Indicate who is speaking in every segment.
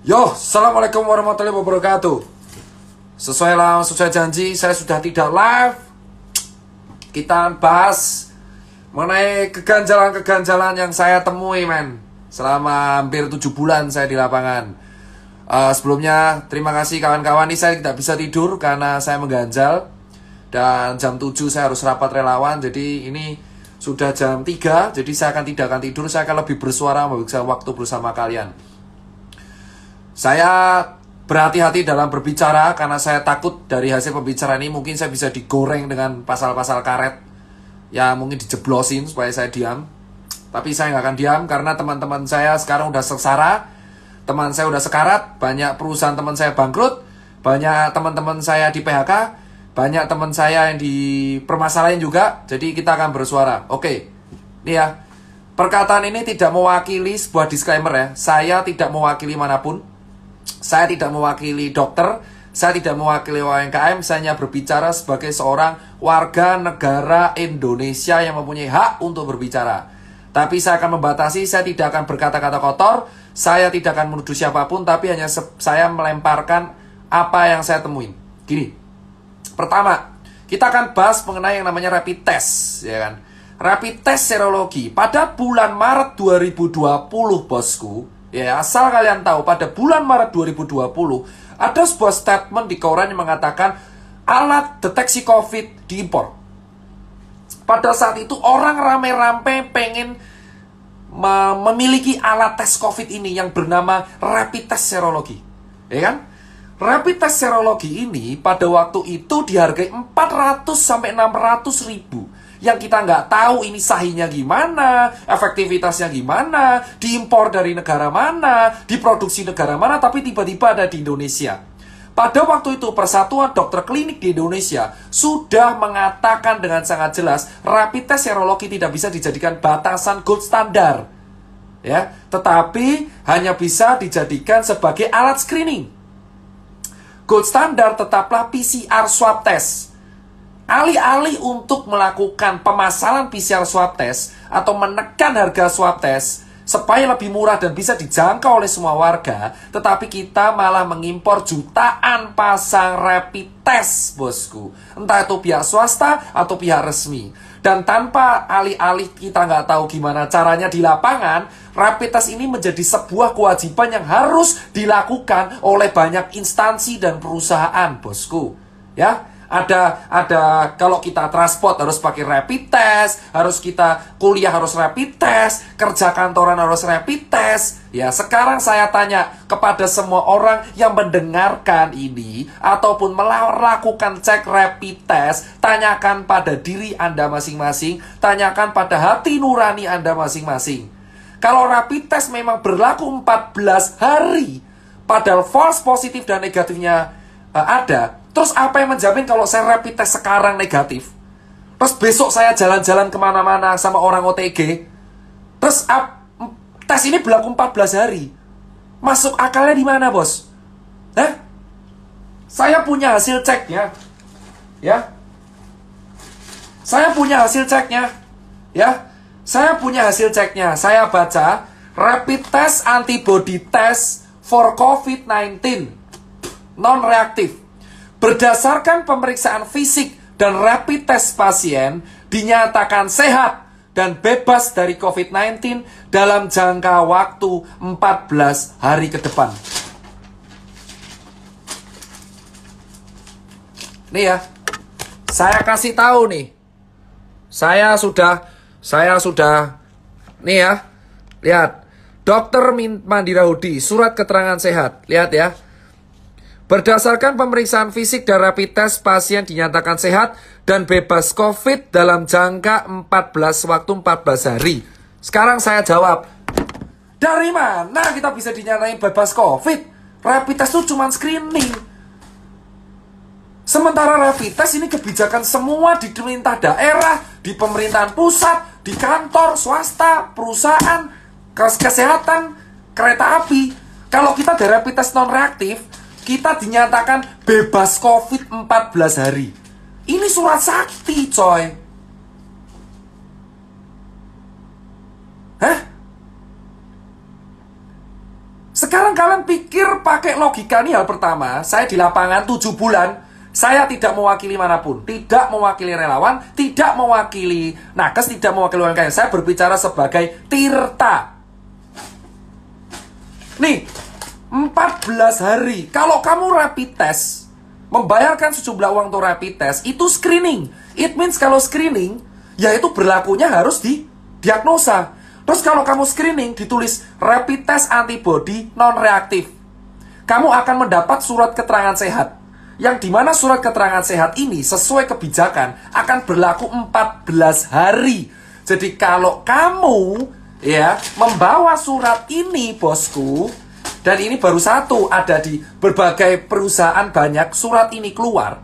Speaker 1: Yo, assalamualaikum warahmatullahi wabarakatuh. Sesuai janji, saya sudah tidak live. Kita bahas mengenai keganjalan-keganjalan yang saya temui, men. Selama hampir 7 bulan saya di lapangan. Sebelumnya, terima kasih kawan-kawan. Ini saya tidak bisa tidur karena saya mengganjal. Dan jam 7 saya harus rapat relawan. Jadi ini sudah jam 3. Jadi saya tidak akan tidur. Saya akan lebih bersuara, menghabiskan waktu bersama kalian. Saya berhati-hati dalam berbicara karena saya takut dari hasil pembicaraan ini mungkin saya bisa digoreng dengan pasal-pasal karet. Ya mungkin dijeblosin supaya saya diam. Tapi saya nggak akan diam karena teman-teman saya sekarang udah sengsara. Teman saya udah sekarat. Banyak perusahaan teman saya bangkrut. Banyak teman-teman saya di PHK. Banyak teman saya yang dipermasalahin juga. Jadi kita akan bersuara. Oke, ini ya. Perkataan ini tidak mewakili sebuah disclaimer ya. Saya tidak mewakili manapun. Saya tidak mewakili dokter, saya tidak mewakili UMKM, saya hanya berbicara sebagai seorang warga negara Indonesia yang mempunyai hak untuk berbicara. Tapi saya akan membatasi, saya tidak akan berkata-kata kotor, saya tidak akan menuduh siapapun, tapi hanya saya melemparkan apa yang saya temuin. Gini, pertama, kita akan bahas mengenai yang namanya rapid test, ya kan? Rapid test serologi pada bulan Maret 2020, bosku. Ya, asal kalian tahu, pada bulan Maret 2020, ada sebuah statement di koran yang mengatakan alat deteksi COVID diimpor. Pada saat itu, orang rame-rame pengen memiliki alat tes COVID ini yang bernama rapid test serologi. Ya kan? Rapid test serologi ini pada waktu itu dihargai 400 sampai 600 ribu. Yang kita nggak tahu ini sahihnya gimana, efektivitasnya gimana, diimpor dari negara mana, diproduksi negara mana, tapi tiba-tiba ada di Indonesia. Pada waktu itu, Persatuan Dokter Klinik di Indonesia sudah mengatakan dengan sangat jelas, rapid test serologi tidak bisa dijadikan batasan gold standar. Ya, tetapi hanya bisa dijadikan sebagai alat screening. Gold standar tetaplah PCR swab test. Alih-alih untuk melakukan pemasaran PCR swab test atau menekan harga swab test supaya lebih murah dan bisa dijangkau oleh semua warga, tetapi kita malah mengimpor jutaan pasang rapid test, bosku. Entah itu pihak swasta atau pihak resmi. Dan tanpa alih-alih kita nggak tahu gimana caranya di lapangan, rapid test ini menjadi sebuah kewajiban yang harus dilakukan oleh banyak instansi dan perusahaan, bosku. Ya, ada kalau kita transport harus pakai rapid test, harus kita kuliah harus rapid test, kerja kantoran harus rapid test. Ya, sekarang saya tanya kepada semua orang yang mendengarkan ini ataupun melakukan cek rapid test, tanyakan pada diri Anda masing-masing, tanyakan pada hati nurani Anda masing-masing. Kalau rapid test memang berlaku 14 hari, padahal false positif dan negatifnya ada, terus apa yang menjamin kalau saya rapid test sekarang negatif, terus besok saya jalan-jalan kemana-mana sama orang OTG, terus tes ini berlaku 14 hari. Masuk akalnya di mana, bos? Saya punya hasil ceknya. Ya. Saya punya hasil ceknya. Ya. Saya punya hasil ceknya. Saya baca rapid test antibody test for COVID-19 non-reaktif. Berdasarkan pemeriksaan fisik dan rapid test pasien dinyatakan sehat dan bebas dari COVID-19 dalam jangka waktu 14 hari ke depan. Nih ya, saya kasih tahu nih. Saya sudah nih ya. Lihat. Dokter Mandirahudi, surat keterangan sehat. Lihat ya. Berdasarkan pemeriksaan fisik dan rapid test, pasien dinyatakan sehat dan bebas COVID dalam jangka 14 hari. Sekarang saya jawab, dari mana kita bisa dinyatain bebas COVID? Rapid test itu cuma screening. Sementara rapid test ini kebijakan semua di pemerintah daerah, di pemerintahan pusat, di kantor, swasta, perusahaan, kesehatan, kereta api. Kalau kita ada rapid test non-reaktif, kita dinyatakan bebas COVID 14 hari. Ini surat sakti, coy. Sekarang kalian pikir pakai logika nih hal pertama. Saya di lapangan 7 bulan. Saya tidak mewakili manapun. Tidak mewakili relawan. Tidak mewakili nakes. Tidak mewakili UMKM. Saya berbicara sebagai Tirta. Nih, 14 hari. Kalau kamu rapid test, membayarkan sejumlah uang untuk rapid test, itu screening. It means kalau screening, ya itu berlakunya harus didiagnosa. Terus kalau kamu screening, ditulis rapid test antibody non-reaktif. Kamu akan mendapat surat keterangan sehat. Yang dimana surat keterangan sehat ini sesuai kebijakan akan berlaku 14 hari. Jadi kalau kamu ya membawa surat ini, bosku, dan ini baru satu, ada di berbagai perusahaan banyak surat ini keluar,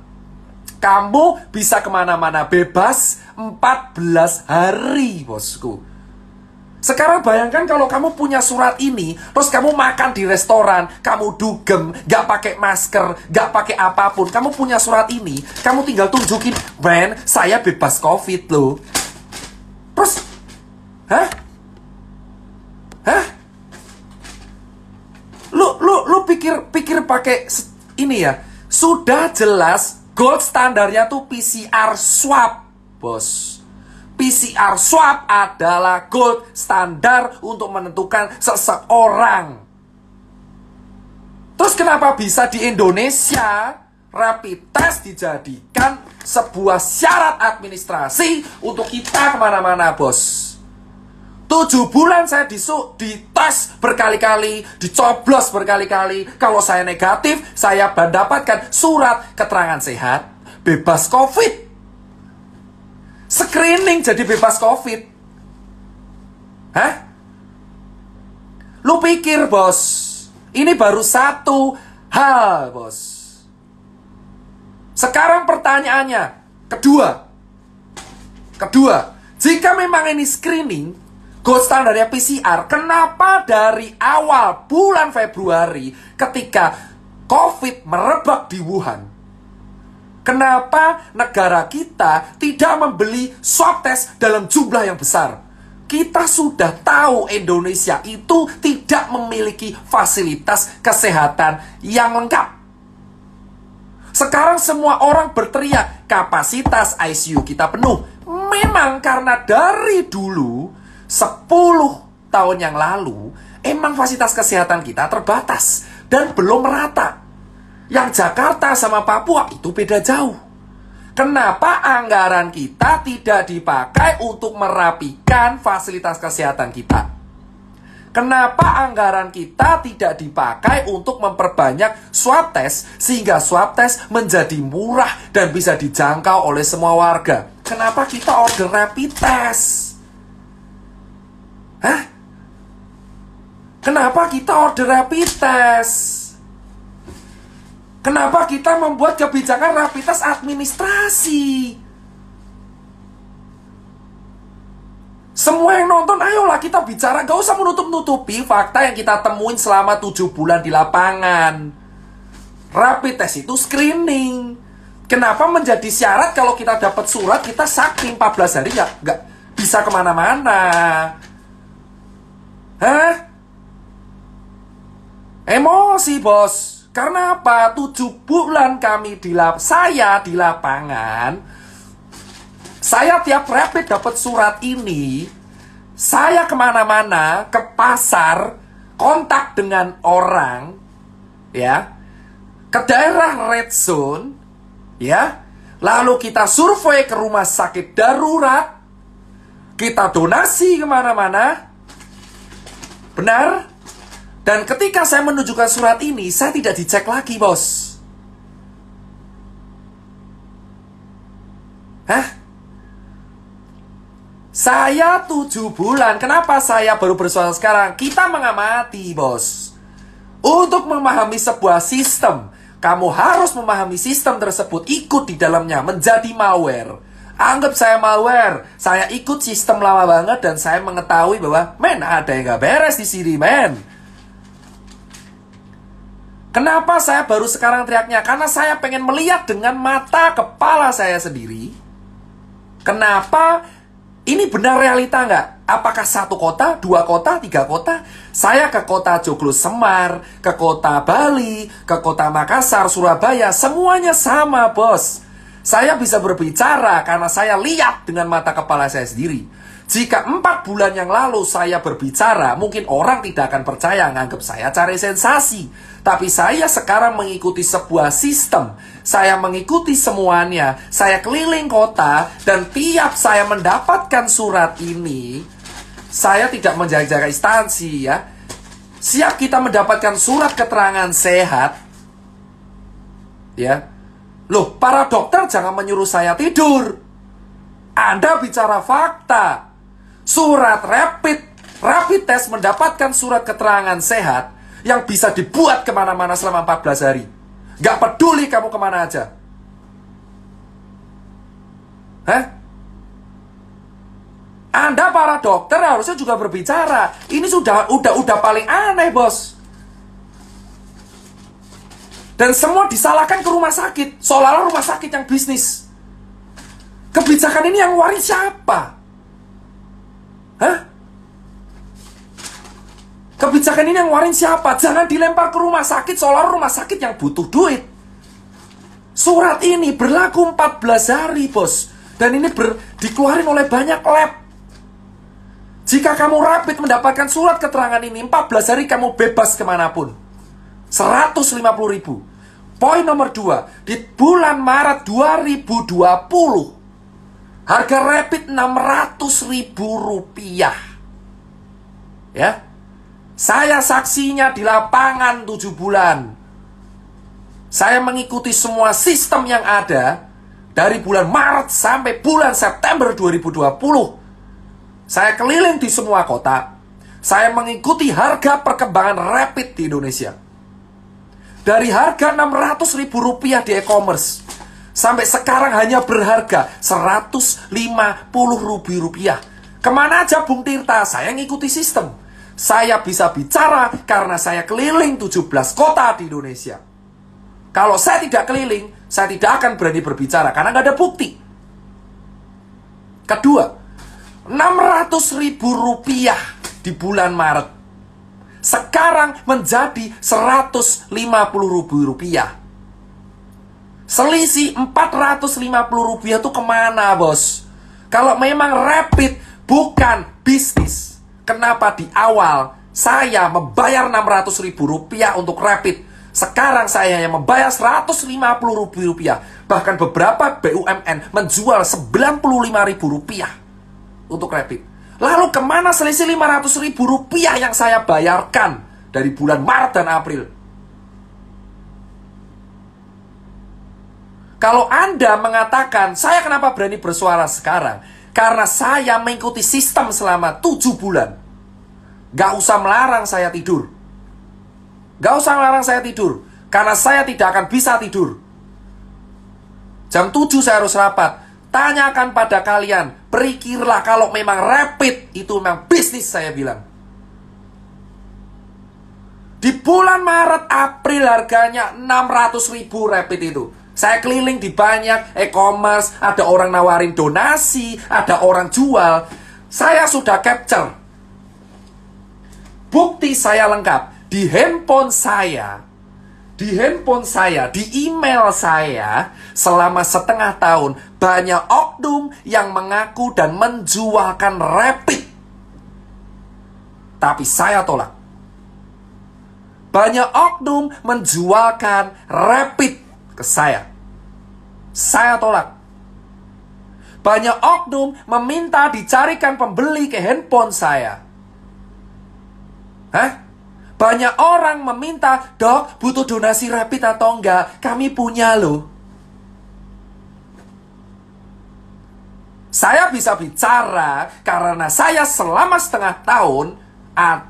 Speaker 1: kamu bisa kemana-mana bebas 14 hari, bosku. Sekarang bayangkan kalau kamu punya surat ini, terus kamu makan di restoran, kamu dugem, gak pakai masker, gak pakai apapun, kamu punya surat ini, kamu tinggal tunjukin, "Men, saya bebas COVID loh." Terus, hah? Lu pikir pakai ini ya. Sudah jelas gold standarnya tuh PCR swab, bos. PCR swab adalah gold standar untuk menentukan seseorang. Terus kenapa bisa di Indonesia rapid test dijadikan sebuah syarat administrasi untuk kita kemana-mana, bos? 7 bulan saya dites berkali-kali, dicoblos berkali-kali. Kalau saya negatif, saya mendapatkan surat keterangan sehat, bebas COVID. Screening jadi bebas COVID. Hah? Lu pikir, bos, ini baru satu hal, bos. Sekarang pertanyaannya, kedua, jika memang ini screening, gold standarnya PCR, kenapa dari awal bulan Februari ketika COVID merebak di Wuhan, kenapa negara kita tidak membeli swab test dalam jumlah yang besar? Kita sudah tahu Indonesia itu tidak memiliki fasilitas kesehatan yang lengkap. Sekarang semua orang berteriak, kapasitas ICU kita penuh. Memang karena dari dulu 10 tahun yang lalu, emang fasilitas kesehatan kita terbatas dan belum merata. Yang Jakarta sama Papua itu beda jauh. Kenapa anggaran kita tidak dipakai untuk merapikan fasilitas kesehatan kita? Kenapa anggaran kita tidak dipakai untuk memperbanyak swab test sehingga swab test menjadi murah dan bisa dijangkau oleh semua warga? Kenapa kita order rapid test? Hah? Kenapa kita order rapid test? Kenapa kita membuat kebijakan rapid test administrasi? Semua yang nonton, ayolah kita bicara. Gak usah menutup-nutupi fakta yang kita temuin selama 7 bulan di lapangan. Rapid test itu screening. Kenapa menjadi syarat kalau kita dapat surat, kita sakit 14 hari gak bisa kemana-mana? Hah? Emosi, bos. Karena apa? 7 bulan kami saya di lapangan. Saya tiap rapid dapat surat ini. Saya kemana-mana, ke pasar, kontak dengan orang, ya, ke daerah red zone, ya. Lalu kita survei ke rumah sakit darurat. Kita donasi kemana-mana. Benar? Dan ketika saya menunjukkan surat ini, saya tidak dicek lagi, bos. Hah? Saya 7 bulan. Kenapa saya baru bersuara sekarang? Kita mengamati, bos. Untuk memahami sebuah sistem, kamu harus memahami sistem tersebut, ikut di dalamnya, menjadi malware. Anggap saya malware. Saya ikut sistem lama banget dan saya mengetahui bahwa, men, ada yang gak beres di sini, men. Kenapa saya baru sekarang teriaknya? Karena saya pengen melihat dengan mata kepala saya sendiri. Kenapa Ini benar realita nggak? Apakah 1 kota, 2 kota, 3 kota? Saya ke kota Joglo Semar, ke kota Bali, ke kota Makassar, Surabaya, semuanya sama, bos. Saya bisa berbicara karena saya lihat dengan mata kepala saya sendiri. Jika 4 bulan yang lalu saya berbicara, mungkin orang tidak akan percaya, nganggap saya cari sensasi. Tapi saya sekarang mengikuti sebuah sistem. Saya mengikuti semuanya. Saya keliling kota, dan tiap saya mendapatkan surat ini, saya tidak menjaga-jaga instansi ya. Siap kita mendapatkan surat keterangan sehat, ya. Loh, para dokter jangan menyuruh saya tidur. Anda bicara fakta. Surat rapid test mendapatkan surat keterangan sehat yang bisa dibuat kemana-mana selama 14 hari. Gak peduli kamu kemana aja. Hah? Anda para dokter harusnya juga berbicara. Ini udah paling aneh, bos. Dan semua disalahkan ke rumah sakit, seolah-olah rumah sakit yang bisnis. Kebijakan ini yang waris siapa? Hah? Kebijakan ini yang warin siapa? Jangan dilempar ke rumah sakit seolah rumah sakit yang butuh duit. Surat ini berlaku 14 hari, bos. Dan ini dikeluarin oleh banyak lab. Jika kamu rapid mendapatkan surat keterangan ini, 14 hari kamu bebas kemanapun. 150.000. Poin nomor 2, di bulan Maret 2020, harga rapid Rp600.000. Ya. Saya saksinya di lapangan 7 bulan. Saya mengikuti semua sistem yang ada dari bulan Maret sampai bulan September 2020. Saya keliling di semua kota. Saya mengikuti harga perkembangan rapid di Indonesia. Dari harga Rp600.000 di e-commerce sampai sekarang hanya berharga Rp150.000. Kemana aja Bung Tirta? Saya ngikuti sistem. Saya bisa bicara karena saya keliling 17 kota di Indonesia. Kalau saya tidak keliling, saya tidak akan berani berbicara karena nggak ada bukti. Kedua, Rp600.000 di bulan Maret sekarang menjadi Rp150.000. Selisih Rp450 itu kemana, bos? Kalau memang rapid bukan bisnis, kenapa di awal saya membayar Rp600.000 untuk rapid? Sekarang saya yang membayar Rp150.000. Bahkan beberapa BUMN menjual Rp95.000 untuk rapid. Lalu kemana selisih Rp500.000 yang saya bayarkan dari bulan Maret dan April? Kalau Anda mengatakan, saya kenapa berani bersuara sekarang? Karena saya mengikuti sistem selama 7 bulan. Gak usah melarang saya tidur. Gak usah melarang saya tidur. Karena saya tidak akan bisa tidur. Jam 7 saya harus rapat. Tanyakan pada kalian, berpikirlah kalau memang rapid itu memang bisnis, saya bilang. Di bulan Maret, April harganya Rp600.000 rapid itu. Saya keliling di banyak e-commerce, ada orang nawarin donasi, ada orang jual. Saya sudah capture. Bukti saya lengkap. Di handphone saya, di email saya, selama setengah tahun, banyak oknum yang mengaku dan menjualkan rapid. Tapi saya tolak. Banyak oknum menjualkan rapid ke saya. Saya tolak. Banyak oknum meminta dicarikan pembeli ke handphone saya. Hah? Banyak orang meminta, dok, butuh donasi rapid atau enggak? Kami punya loh. Saya bisa bicara karena saya selama setengah tahun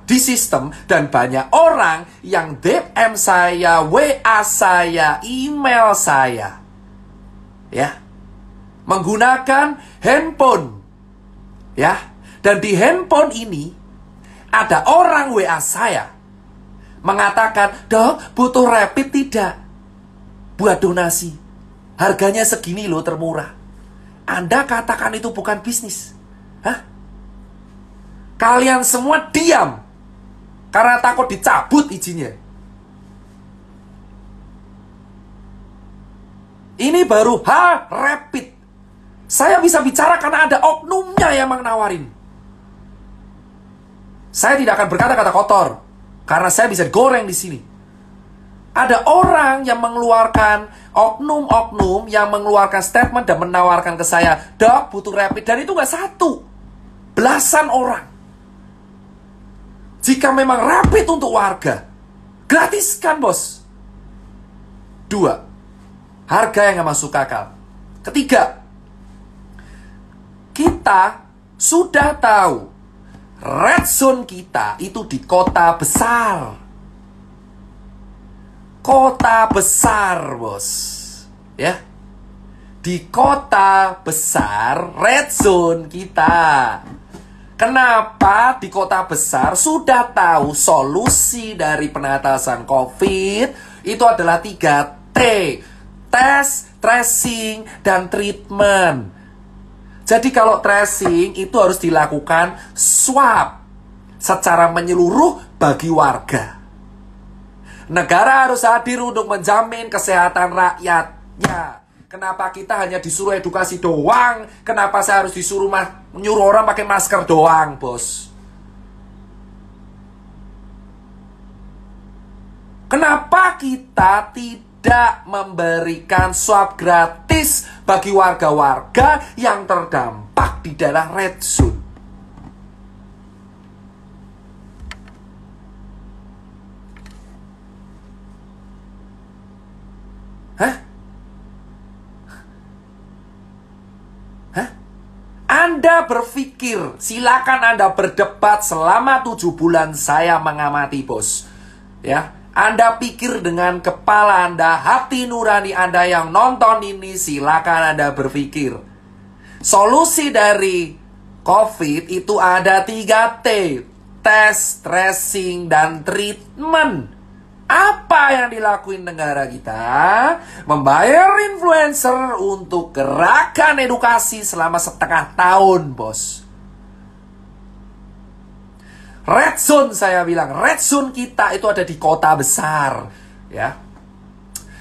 Speaker 1: di sistem, dan banyak orang yang DM saya, WA saya, email saya, ya, menggunakan handphone, ya, dan di handphone ini ada orang WA saya mengatakan, dok, butuh rapid tidak? Buat donasi, harganya segini loh, termurah. Anda katakan itu bukan bisnis. Hah? Kalian semua diam karena takut dicabut izinnya. Ini baru rapid. Saya bisa bicara karena ada oknumnya yang nawarin. Saya tidak akan berkata-kata kotor karena saya bisa goreng di sini. Ada orang yang mengeluarkan oknum-oknum yang mengeluarkan statement dan menawarkan ke saya, "Dok, butuh rapid." Dan itu nggak satu, belasan orang. Jika memang rapid untuk warga, gratiskan, bos. 2, harga yang nggak masuk akal. 3, kita sudah tahu red zone kita itu di kota besar. Kota besar, bos. Ya. Di kota besar red zone kita. Kenapa di kota besar sudah tahu solusi dari penatasan COVID itu adalah 3T. Tes, tracing, dan treatment. Jadi kalau tracing itu harus dilakukan swab secara menyeluruh bagi warga. Negara harus hadir untuk menjamin kesehatan rakyatnya. Kenapa kita hanya disuruh edukasi doang? Kenapa saya harus disuruh menyuruh orang pakai masker doang, bos? Kenapa kita tidak memberikan swab gratis bagi warga-warga yang terdampak di daerah red zone? Anda berpikir, silakan Anda berdebat selama 7 bulan saya mengamati, bos. Ya, Anda pikir dengan kepala Anda, hati nurani Anda yang nonton ini, silakan Anda berpikir. Solusi dari COVID itu ada 3T. Tes, tracing, dan treatment. Apa yang dilakuin negara kita? Membayar influencer untuk gerakan edukasi selama setengah tahun, bos. Red zone, saya bilang, red zone kita itu ada di kota besar, ya.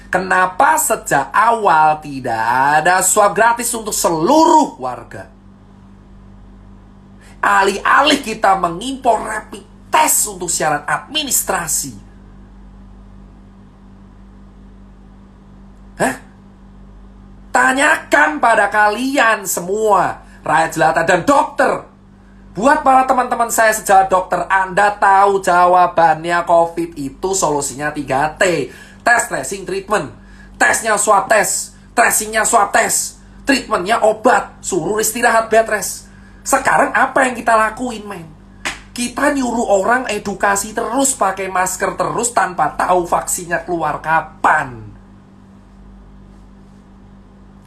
Speaker 1: Kenapa sejak awal tidak ada swab gratis untuk seluruh warga? Alih-alih kita mengimpor rapid test untuk syarat administrasi. Tanyakan pada kalian semua, rakyat jelata dan dokter. Buat para teman-teman saya sejawat dokter, Anda tahu jawabannya COVID itu solusinya 3T. Tes, tracing, treatment. Tesnya swab tes, tracingnya swab tes, treatmentnya obat, suruh istirahat bed rest. Sekarang apa yang kita lakuin, men? Kita nyuruh orang edukasi terus, pakai masker terus tanpa tahu vaksinnya keluar kapan.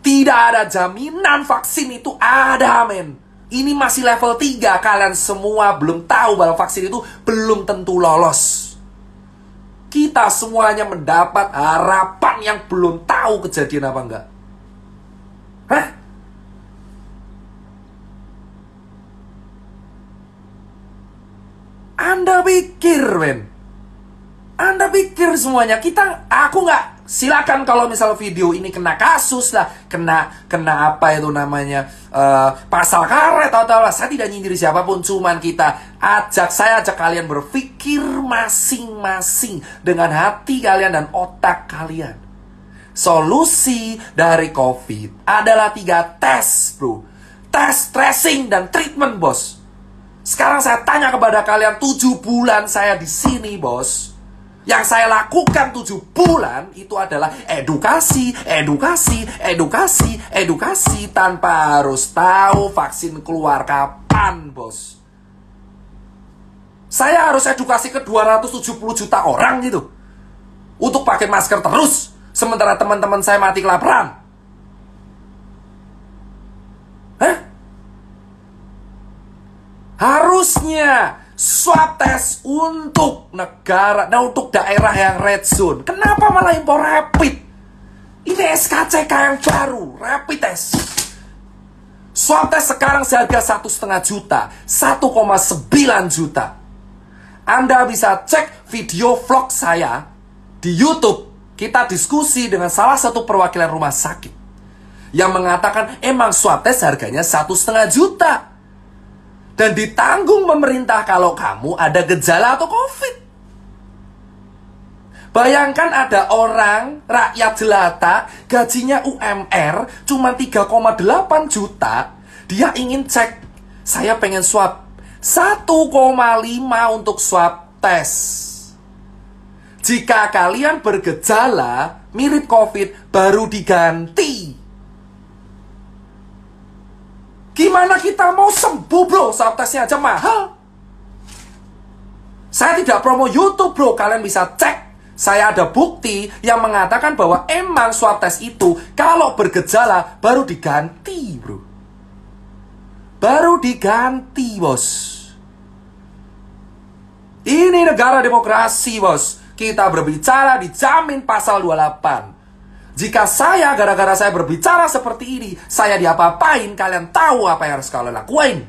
Speaker 1: Tidak ada jaminan vaksin itu ada, men. Ini masih level 3. Kalian semua belum tahu bahwa vaksin itu belum tentu lolos. Kita semuanya mendapat harapan yang belum tahu kejadian apa enggak. Anda pikir, men? Anda pikir semuanya aku nggak. Silakan kalau misal video ini kena kasus lah, kena apa itu namanya, pasal karet atau apa. Saya tidak nyindir siapapun, cuman saya ajak kalian berpikir masing-masing dengan hati kalian dan otak kalian. Solusi dari COVID adalah 3 tes, bro. Tes, tracing, dan treatment, bos. Sekarang saya tanya kepada kalian, 7 bulan saya di sini, bos. Yang saya lakukan 7 bulan itu adalah edukasi tanpa harus tahu vaksin keluar kapan, bos. Saya harus edukasi ke 270 juta orang gitu untuk pakai masker terus, sementara teman-teman saya mati kelaparan. Harusnya swab test untuk negara, untuk daerah yang red zone. Kenapa malah impor rapid? Ini SKCK yang baru, rapid test. Swab test sekarang seharga 1,5 juta, 1,9 juta. Anda bisa cek video vlog saya di YouTube. Kita diskusi dengan salah satu perwakilan rumah sakit yang mengatakan emang swab test harganya 1,5 juta. Dan ditanggung pemerintah kalau kamu ada gejala atau COVID. Bayangkan ada orang, rakyat jelata, gajinya UMR cuma 3,8 juta. Dia ingin cek, saya pengen swab 1,5 untuk swab tes. Jika kalian bergejala mirip COVID, baru diganti. Gimana kita mau sembuh bro, swab tesnya aja mahal. Saya tidak promo YouTube bro, kalian bisa cek. Saya ada bukti yang mengatakan bahwa emang swab test itu kalau bergejala baru diganti, bro. Baru diganti, bos. Ini negara demokrasi, bos. Kita berbicara dijamin pasal 28. Jika saya, gara-gara saya berbicara seperti ini, saya diapa-apain, kalian tahu apa yang harus kalian lakuin.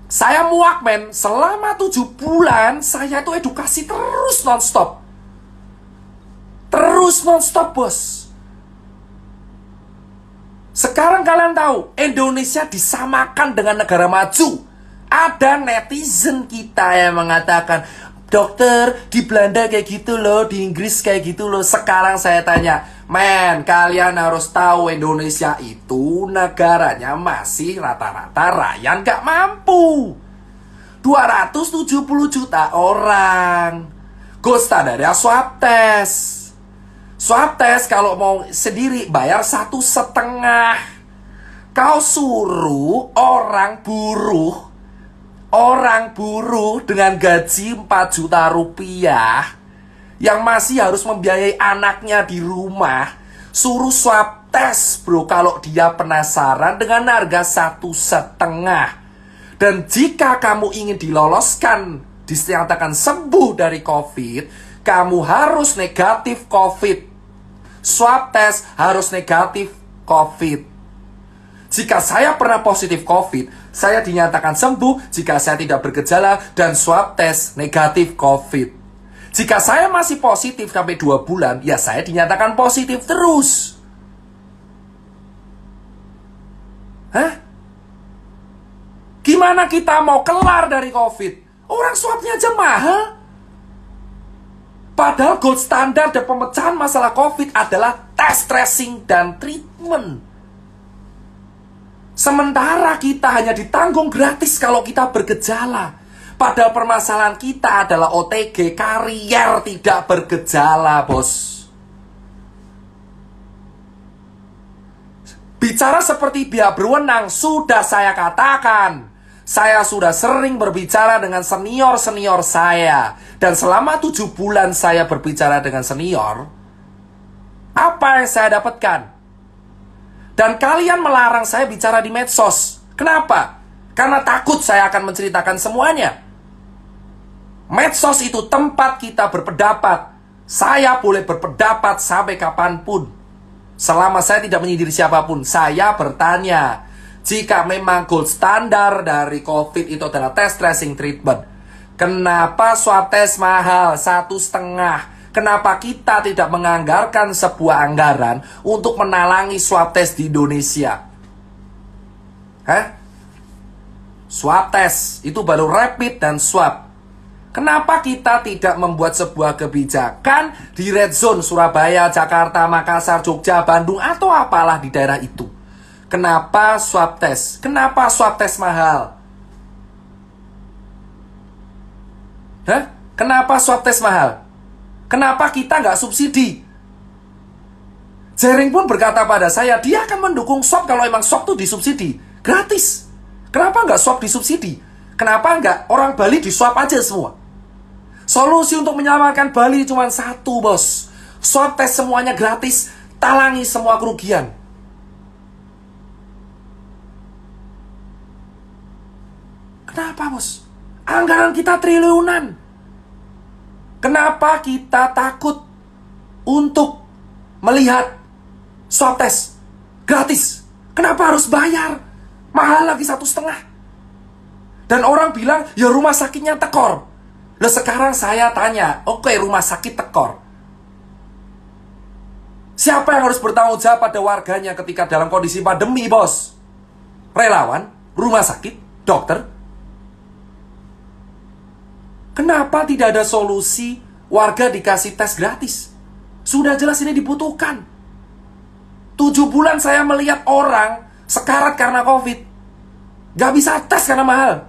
Speaker 1: Saya muak, men. Selama 7 bulan, saya tuh edukasi terus non-stop. Terus non-stop, bos. Sekarang kalian tahu, Indonesia disamakan dengan negara maju. Ada netizen kita yang mengatakan, dokter, di Belanda kayak gitu loh, di Inggris kayak gitu loh. Sekarang saya tanya, men, kalian harus tahu Indonesia itu negaranya masih rata-rata rakyat gak mampu. 270 juta orang. Gold standarnya swab test. Swab test kalau mau sendiri bayar 1,5. Kau suruh orang buruh dengan gaji 4 juta rupiah yang masih harus membiayai anaknya di rumah, suruh swab tes bro kalau dia penasaran dengan harga 1,5. Dan jika kamu ingin diloloskan, dinyatakan sembuh dari COVID, kamu harus negatif COVID. Swab tes harus negatif COVID. Jika saya pernah positif COVID, saya dinyatakan sembuh jika saya tidak bergejala dan swab tes negatif COVID. Jika saya masih positif sampai 2 bulan, ya saya dinyatakan positif terus. Hah? Gimana kita mau kelar dari COVID? Orang swabnya aja mahal. Padahal gold standar dan pemecahan masalah COVID adalah tes, tracing, dan treatment. Sementara kita hanya ditanggung gratis kalau kita bergejala. Padahal permasalahan kita adalah OTG, karier tidak bergejala, bos. Bicara seperti pihak berwenang, sudah saya katakan. Saya sudah sering berbicara dengan senior-senior saya. Dan selama 7 bulan saya berbicara dengan senior, apa yang saya dapatkan? Dan kalian melarang saya bicara di medsos. Kenapa? Karena takut saya akan menceritakan semuanya. Medsos itu tempat kita berpendapat. Saya boleh berpendapat sampai kapanpun. Selama saya tidak menyindir siapapun. Saya bertanya, jika memang gold standar dari COVID itu adalah tes, tracing, treatment, kenapa swab tes mahal 1,5? Kenapa kita tidak menganggarkan sebuah anggaran untuk menalangi swab tes di Indonesia? Hah? Swab tes itu baru rapid dan swab. Kenapa kita tidak membuat sebuah kebijakan di red zone Surabaya, Jakarta, Makassar, Jogja, Bandung, atau apalah di daerah itu? Kenapa swab tes? Kenapa swab tes mahal? Hah? Kenapa swab tes mahal? Kenapa kita nggak subsidi? Jering pun berkata pada saya, dia akan mendukung swab kalau emang swab itu disubsidi. Gratis. Kenapa nggak swab disubsidi? Kenapa nggak orang Bali diswab aja semua? Solusi untuk menyelamatkan Bali cuma satu, bos. Swab tes semuanya gratis, talangi semua kerugian. Kenapa, bos? Anggaran kita triliunan. Kenapa kita takut untuk melihat swab test? Gratis. Kenapa harus bayar? Mahal lagi 1,5. Dan orang bilang, ya rumah sakitnya tekor. Nah sekarang saya tanya, oke, rumah sakit tekor. Siapa yang harus bertanggung jawab pada warganya ketika dalam kondisi pandemi, bos? Relawan, rumah sakit, dokter. Kenapa tidak ada solusi warga dikasih tes gratis? Sudah jelas ini dibutuhkan. 7 bulan saya melihat orang sekarat karena COVID. Gak bisa tes karena mahal.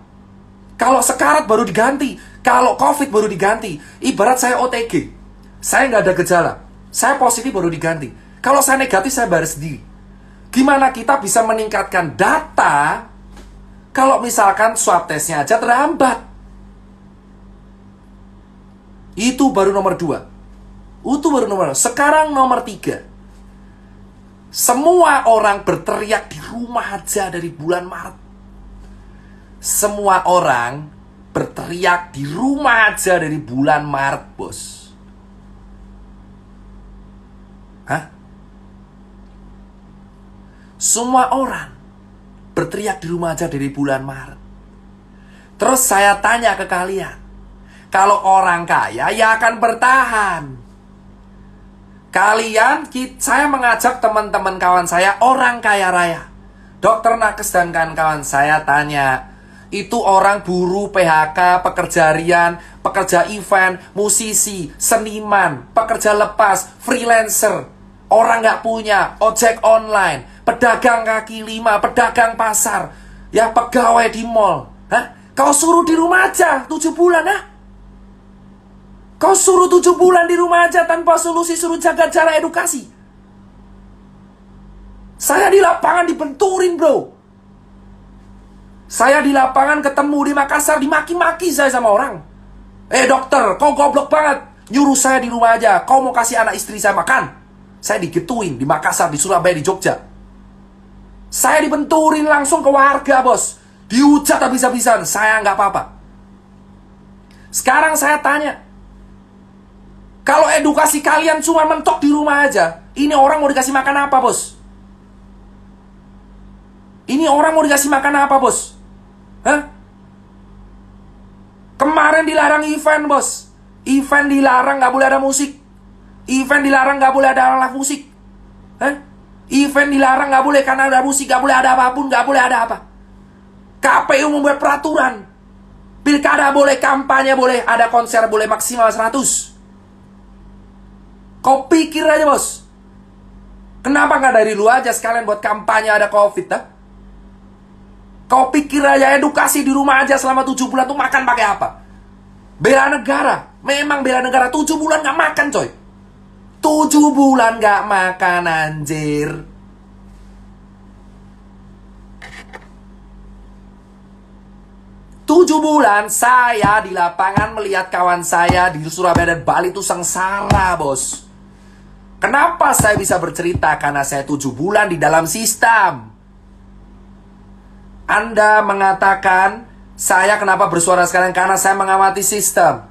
Speaker 1: Kalau sekarat baru diganti, kalau COVID baru diganti. Ibarat saya OTG, saya nggak ada gejala, saya positif baru diganti. Kalau saya negatif, saya bayar sendiri. Gimana kita bisa meningkatkan data kalau misalkan swab testnya aja terhambat? Itu baru nomor 2. Itu baru nomor 2. Sekarang nomor 3. Semua orang berteriak di rumah aja dari bulan Maret. Semua orang berteriak di rumah aja dari bulan Maret, bos. Hah? Semua orang berteriak di rumah aja dari bulan Maret. Terus saya tanya ke kalian, kalau orang kaya ya akan bertahan. Saya mengajak teman-teman kawan saya, orang kaya raya, Dokter Nakes dan kawan-kawan, saya tanya, itu orang buruh, PHK, pekerja harian, pekerja event, musisi, seniman, pekerja lepas, freelancer, orang nggak punya, ojek online, pedagang kaki lima, pedagang pasar, ya pegawai di mall. Hah? Kau suruh di rumah aja 7 bulan, ah? Kau suruh 7 bulan di rumah aja tanpa solusi, suruh jaga jarak, edukasi. Saya di lapangan dibenturin, bro. Saya di lapangan ketemu di Makassar, dimaki-maki saya sama orang. Dokter, kau goblok banget. Nyuruh saya di rumah aja. Kau mau kasih anak istri saya makan. Saya digituin di Makassar, di Surabaya, di Jogja. Saya dibenturin langsung ke warga, bos. Dihujat habis-habisan. Saya nggak apa-apa. Sekarang saya tanya, kalau edukasi kalian cuma mentok di rumah aja, ini orang mau dikasih makan apa, bos? Ini orang mau dikasih makan apa, bos? Hah? Kemarin dilarang event, bos. Event dilarang, nggak boleh ada musik. Event dilarang, nggak boleh ada alat musik. Hah? Event dilarang, nggak boleh karena ada musik, nggak boleh ada apapun, nggak boleh ada apa. KPU membuat peraturan. Pilkada boleh, kampanye boleh, ada konser boleh maksimal 100. Kau pikir aja, bos. Kenapa nggak dari lu aja sekalian buat kampanye ada COVID, dah? Kau pikir aja edukasi di rumah aja selama 7 bulan tuh makan pakai apa? Bela negara. Memang bela negara 7 bulan gak makan, coy. 7 bulan gak makan, anjir. Tujuh bulan saya di lapangan melihat kawan saya di Surabaya dan Bali itu sengsara, bos. Kenapa saya bisa bercerita? Karena saya 7 bulan di dalam sistem. Anda mengatakan, saya kenapa bersuara sekarang? Karena saya mengamati sistem.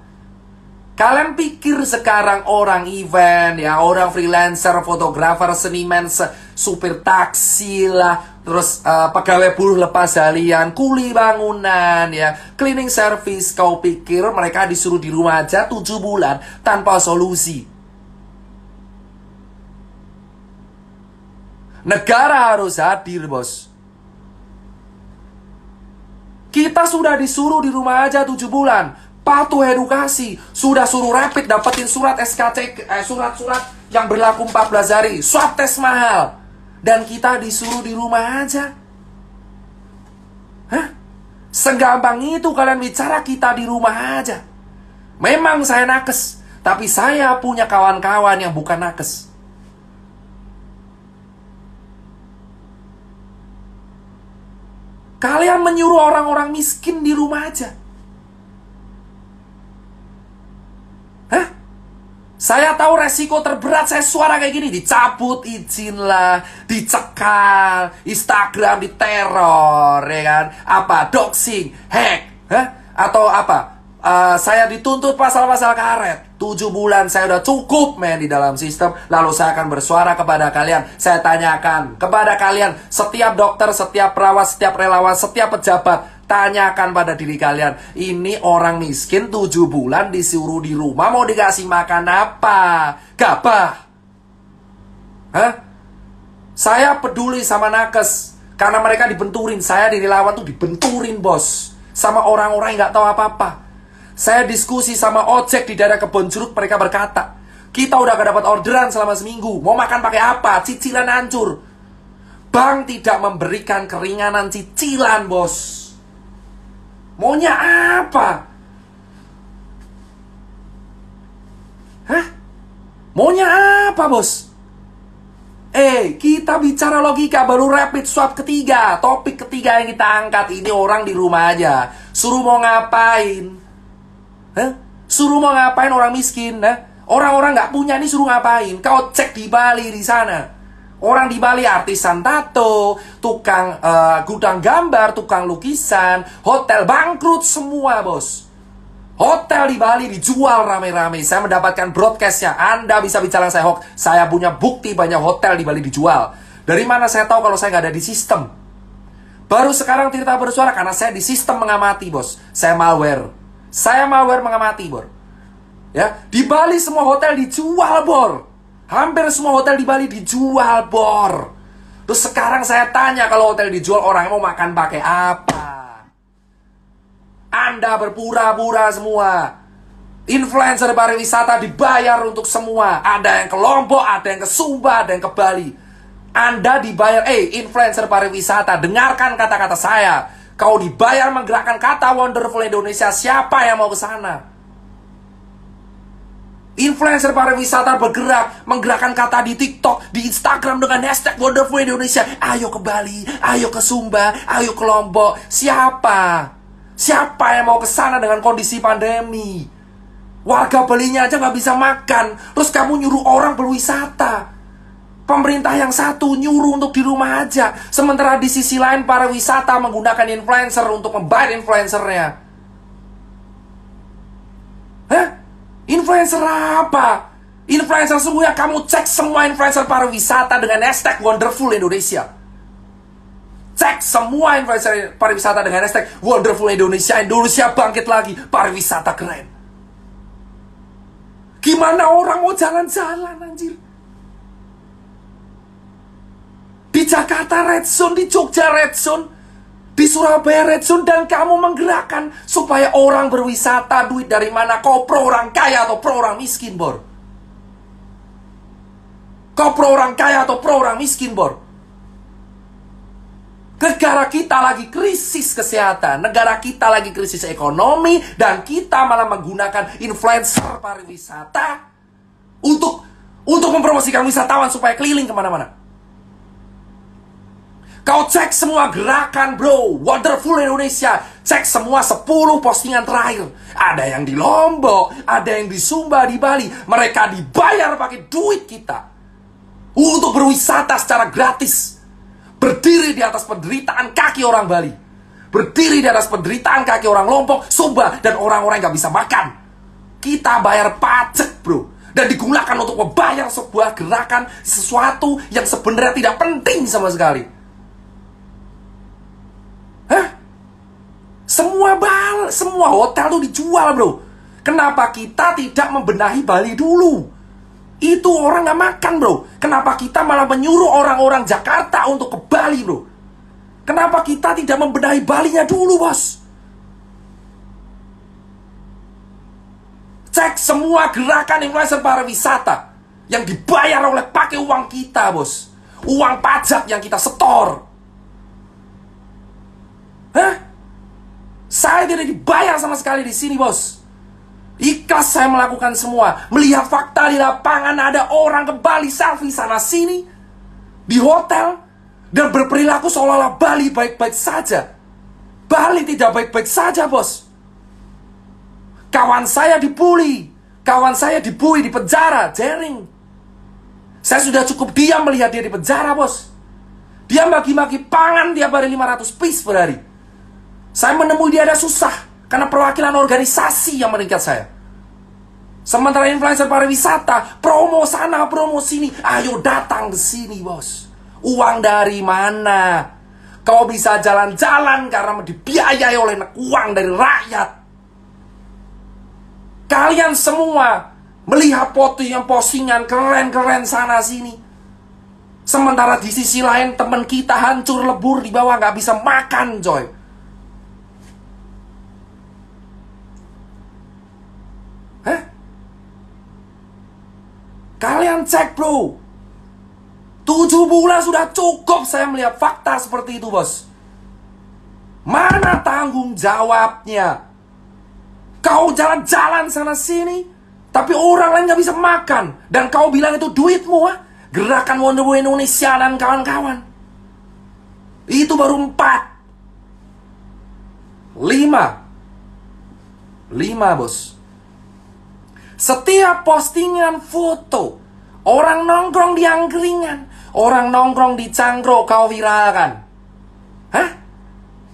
Speaker 1: Kalian pikir sekarang orang event, ya, orang freelancer, fotografer, seniman, supir taksi lah, terus pegawai buruh lepas harian, kuli bangunan, ya, cleaning service, kau pikir mereka disuruh di rumah aja 7 bulan tanpa solusi? Negara harus hadir, bos. Kita sudah disuruh di rumah aja 7 bulan. Patuh edukasi. Sudah suruh rapid, dapetin surat SKC, surat-surat yang berlaku 14 hari. Swab tes mahal. Dan kita disuruh di rumah aja. Hah? Segampang itu kalian bicara kita di rumah aja. Memang saya nakes. Tapi saya punya kawan-kawan yang bukan nakes. Kalian menyuruh orang-orang miskin di rumah aja. Hah? Saya tahu resiko terberat saya suara kayak gini. Dicabut izin lah, dicekal, Instagram diteror, ya kan? Apa? Doxing, hack, hah? Atau apa? saya dituntut pasal-pasal karet. 7 bulan saya udah cukup men di dalam sistem. Lalu saya akan bersuara kepada kalian. Saya tanyakan kepada kalian, setiap dokter, setiap perawat, setiap relawan, setiap pejabat, tanyakan pada diri kalian, ini orang miskin 7 bulan disuruh di rumah, mau dikasih makan apa? Gabah? Hah? Saya peduli sama nakes karena mereka dibenturin. Saya di relawan tuh dibenturin bos, sama orang-orang yang gak tahu apa-apa. Saya diskusi sama ojek di daerah Kebon Jeruk, mereka berkata, kita udah gak dapat orderan selama seminggu, mau makan pakai apa? Cicilan hancur. Bank tidak memberikan keringanan cicilan bos. Maunya apa? Hah? Maunya apa bos? Kita bicara logika, baru rapid swab ketiga. Topik ketiga yang kita angkat, ini orang di rumah aja. Suruh mau ngapain? Hah? Suruh mau ngapain orang miskin? Orang-orang nggak punya nih suruh ngapain? Kau cek di Bali di sana. Orang di Bali artisan tato, tukang gudang gambar, tukang lukisan, hotel bangkrut semua bos. Hotel di Bali dijual rame-rame. Saya mendapatkan broadcastnya. Anda bisa bicara saya hoax. Saya punya bukti banyak hotel di Bali dijual. Dari mana saya tahu kalau saya nggak ada di sistem? Baru sekarang Tirta bersuara karena saya di sistem mengamati bos. Saya malware. Saya malware mengamati, bor. Ya, di Bali semua hotel dijual, bor. Hampir semua hotel di Bali dijual, bor. Terus sekarang saya tanya, kalau hotel dijual, orang mau makan pakai apa? Anda berpura-pura semua. Influencer pariwisata dibayar untuk semua. Ada yang ke Lombok, ada yang ke Sumba, ada yang ke Bali. Anda dibayar, influencer pariwisata, dengarkan kata-kata saya. Kau dibayar menggerakkan kata Wonderful Indonesia. Siapa yang mau ke sana? Influencer pariwisata bergerak, menggerakkan kata di TikTok, di Instagram dengan hashtag Wonderful Indonesia. Ayo ke Bali, ayo ke Sumba, ayo ke Lombok. Siapa? Siapa yang mau ke sana dengan kondisi pandemi? Warga Balinya aja nggak bisa makan. Terus kamu nyuruh orang berwisata. Pemerintah yang satu nyuruh untuk di rumah aja. Sementara di sisi lain pariwisata menggunakan influencer untuk membayar influencernya. Hah? Influencer apa? Influencer sungguhnya kamu cek semua influencer pariwisata dengan hashtag Wonderful Indonesia. Cek semua influencer pariwisata dengan hashtag Wonderful Indonesia. Indonesia bangkit lagi, pariwisata keren. Gimana orang mau jalan-jalan anjir? Di Jakarta Red Zone, di Jogja Red Zone, di Surabaya Red Zone, dan kamu menggerakkan supaya orang berwisata. Duit dari mana? Kau pro orang kaya atau pro orang miskin, bor? Kau pro orang kaya atau pro orang miskin, bor? Negara kita lagi krisis kesehatan, negara kita lagi krisis ekonomi, dan kita malah menggunakan influencer pariwisata untuk mempromosikan wisatawan supaya keliling kemana-mana. Kau cek semua gerakan bro, Wonderful Indonesia. Cek semua 10 postingan terakhir. Ada yang di Lombok, ada yang di Sumba, di Bali. Mereka dibayar pakai duit kita untuk berwisata secara gratis. Berdiri di atas penderitaan kaki orang Bali. Berdiri di atas penderitaan kaki orang Lombok, Sumba, dan orang-orang yang gak bisa makan. Kita bayar pajak bro. Dan digunakan untuk membayar sebuah gerakan, sesuatu yang sebenarnya tidak penting sama sekali. Hah? Semua hotel tuh dijual bro. Kenapa kita tidak membenahi Bali dulu? Itu orang gak makan bro. Kenapa kita malah menyuruh orang-orang Jakarta untuk ke Bali bro? Kenapa kita tidak membenahi Balinya dulu bos? Cek semua gerakan influencer pariwisata yang dibayar oleh pakai uang kita bos. Uang pajak yang kita setor. Hah? Saya tidak dibayar sama sekali di sini, bos. Ikhlas saya melakukan semua. Melihat fakta di lapangan, ada orang ke Bali selfie sana sini di hotel dan berperilaku seolah-olah Bali baik-baik saja. Bali tidak baik-baik saja, bos. Kawan saya dibully, di penjara, jaring. Saya sudah cukup diam melihat dia di penjara, bos. Dia maki-maki pangan tiap hari 500 piece per hari. Saya menemui dia ada susah. Karena perwakilan organisasi yang meningkat saya. Sementara influencer pariwisata, promo sana, promo sini. Ayo datang ke sini, bos. Uang dari mana? Kau bisa jalan-jalan karena dibiayai oleh uang dari rakyat. Kalian semua melihat postingan keren-keren sana sini. Sementara di sisi lain teman kita hancur lebur di bawah, nggak bisa makan, coy. Hah? Kalian cek, bro. 7 bulan sudah cukup saya melihat fakta seperti itu, bos. Mana tanggung jawabnya? Kau jalan-jalan sana sini, tapi orang lain gak bisa makan. Dan kau bilang itu duitmu, ha? Gerakan Wonder Woman Indonesia dan kawan-kawan. Itu baru 4. 5, bos. Setiap postingan foto, orang nongkrong di angkringan, orang nongkrong di cangkruk, kau viralkan. Hah?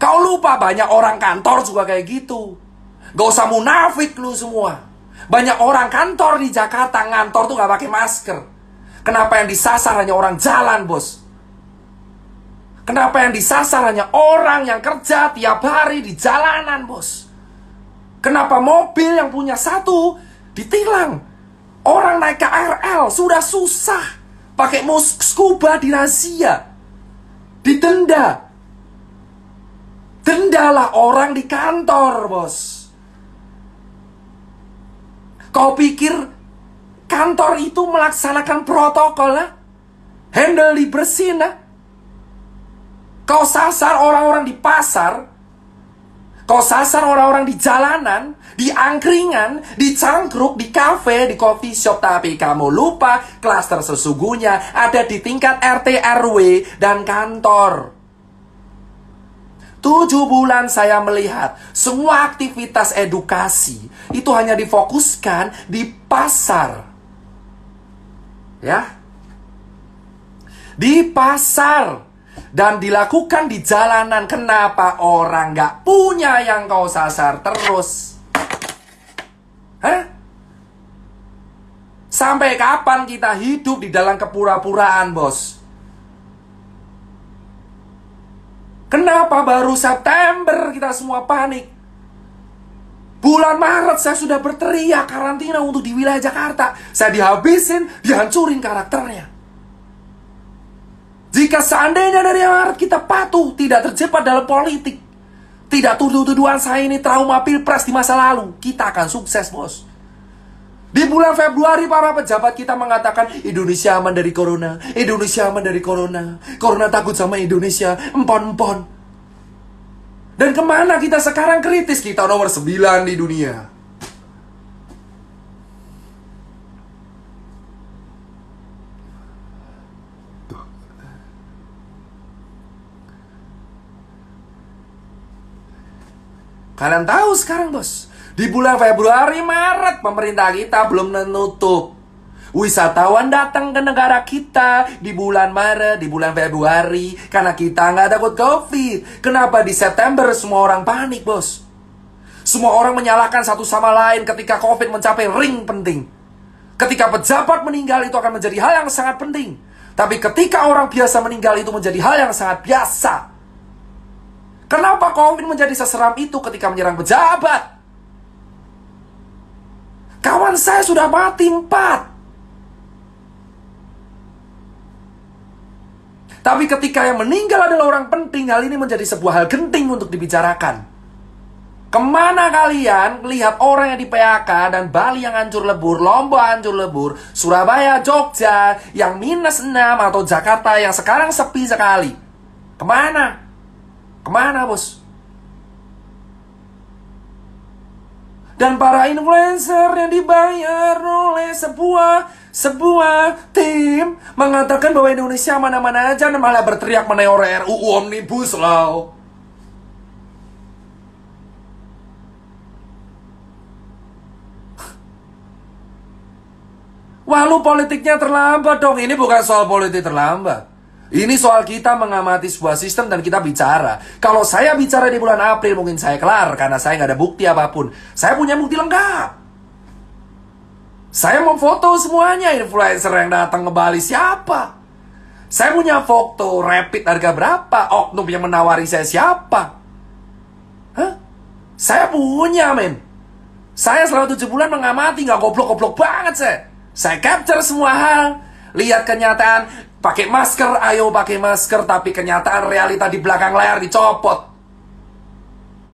Speaker 1: Kau lupa banyak orang kantor juga kayak gitu. Gak usah munafik lu semua. Banyak orang kantor di Jakarta ngantor tuh gak pakai masker. Kenapa yang disasar hanya orang jalan, bos? Kenapa yang disasar hanya orang yang kerja tiap hari di jalanan, bos? Kenapa mobil yang punya satu ditilang? Orang naik KRL sudah susah, pakai scuba dirazia, didenda. Dendalah orang di kantor, bos. Kau pikir kantor itu melaksanakan protokol, lah? Handle dibersihin, lah? Kau sasar orang-orang di pasar, kau sasar orang-orang di jalanan, di angkringan, di cangkruk, di kafe, di coffee shop. Tapi kamu lupa klaster sesungguhnya ada di tingkat RT, RW, dan kantor. 7 bulan saya melihat semua aktivitas edukasi itu hanya difokuskan di pasar. Ya. Di pasar. Dan dilakukan di jalanan. Kenapa orang gak punya yang kau sasar terus? Hah? Sampai kapan kita hidup di dalam kepura-puraan, bos? Kenapa baru September kita semua panik? Bulan Maret saya sudah berteriak karantina untuk di wilayah Jakarta. Saya dihabisin, dihancurin karakternya. Jika seandainya dari Maret kita patuh, tidak terjebak dalam politik, tidak tuduh-tuduhan saya ini trauma pilpres di masa lalu, kita akan sukses, bos. Di bulan Februari para pejabat kita mengatakan Indonesia aman dari corona, Indonesia aman dari corona, corona takut sama Indonesia, empon-empon. Dan kemana kita sekarang kritis? Kita nomor 9 di dunia. Kalian tahu sekarang, bos, di bulan Februari, Maret, pemerintah kita belum menutup. Wisatawan datang ke negara kita di bulan Maret, di bulan Februari, karena kita nggak takut COVID. Kenapa di September semua orang panik, bos? Semua orang menyalahkan satu sama lain ketika COVID mencapai ring penting. Ketika pejabat meninggal itu akan menjadi hal yang sangat penting. Tapi ketika orang biasa meninggal itu menjadi hal yang sangat biasa. Kenapa COVID menjadi seseram itu ketika menyerang pejabat? Kawan saya sudah mati 4. Tapi ketika yang meninggal adalah orang penting, hal ini menjadi sebuah hal genting untuk dibicarakan. Kemana kalian lihat orang yang di PHK dan Bali yang hancur lebur, Lombok hancur lebur, Surabaya, Jogja yang -6 atau Jakarta yang sekarang sepi sekali? Kemana? Kemana, bos? Dan para influencer yang dibayar oleh sebuah tim mengatakan bahwa Indonesia mana-mana aja dan malah berteriak mengenai RUU Omnibus Law. Wah, lu politiknya terlambat dong. Ini bukan soal politik terlambat. Ini soal kita mengamati sebuah sistem dan kita bicara. Kalau saya bicara di bulan April mungkin saya kelar karena saya nggak ada bukti apapun. Saya punya bukti lengkap. Saya mau foto semuanya influencer yang datang ke Bali siapa. Saya punya foto rapid harga berapa. Oknum yang menawari saya siapa. Hah? Saya punya men. Saya selama 7 bulan mengamati, nggak goblok-goblok banget saya. Saya capture semua hal. Lihat kenyataan. Pakai masker, ayo pakai masker. Tapi kenyataan realita di belakang layar dicopot.